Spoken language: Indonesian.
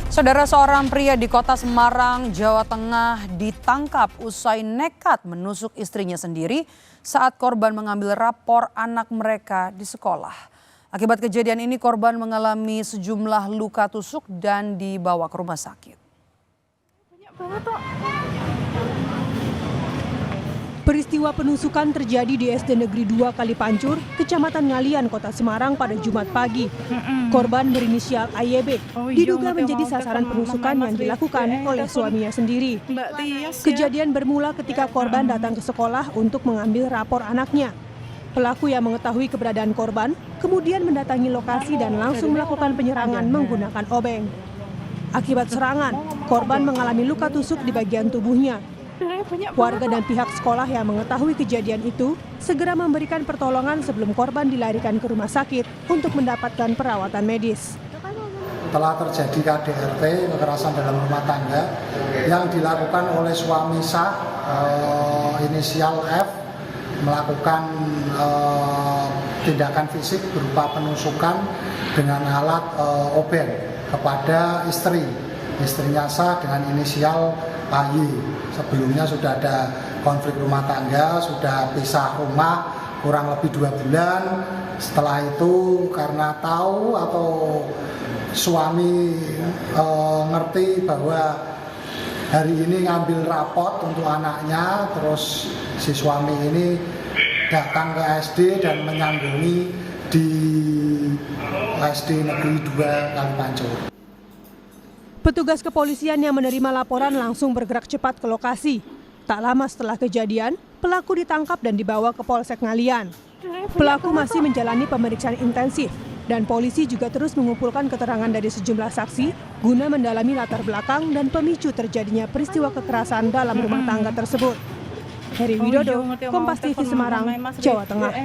Saudara, seorang pria di kota Semarang, Jawa Tengah ditangkap usai nekat menusuk istrinya sendiri saat korban mengambil rapor anak mereka di sekolah. Akibat kejadian ini korban mengalami sejumlah luka tusuk dan dibawa ke rumah sakit. Peristiwa penusukan terjadi di SD Negeri 2 Kalipancur, Kecamatan Ngalian, Kota Semarang pada Jumat pagi. Korban berinisial AYB diduga menjadi sasaran penusukan yang dilakukan oleh suaminya sendiri. Kejadian bermula ketika korban datang ke sekolah untuk mengambil rapor anaknya. Pelaku yang mengetahui keberadaan korban kemudian mendatangi lokasi dan langsung melakukan penyerangan menggunakan obeng. Akibat serangan, korban mengalami luka tusuk di bagian tubuhnya. Warga dan pihak sekolah yang mengetahui kejadian itu segera memberikan pertolongan sebelum korban dilarikan ke rumah sakit untuk mendapatkan perawatan medis. Telah terjadi KDRT, kekerasan dalam rumah tangga, yang dilakukan oleh suami sah inisial F melakukan tindakan fisik berupa penusukan dengan alat obeng kepada istrinya sah dengan inisial AY. Sebelumnya sudah ada konflik rumah tangga, sudah pisah rumah kurang lebih 2 bulan. Setelah itu karena tahu atau suami ngerti bahwa hari ini ngambil rapot untuk anaknya, terus si suami ini datang ke SD dan menyanggungi di SD Negeri 2 Kalipancur. Petugas kepolisian yang menerima laporan langsung bergerak cepat ke lokasi. Tak lama setelah kejadian, pelaku ditangkap dan dibawa ke Polsek Ngalian. Pelaku masih menjalani pemeriksaan intensif dan polisi juga terus mengumpulkan keterangan dari sejumlah saksi guna mendalami latar belakang dan pemicu terjadinya peristiwa kekerasan dalam rumah tangga tersebut. Heri Widodo, Kompas TV Semarang, Jawa Tengah.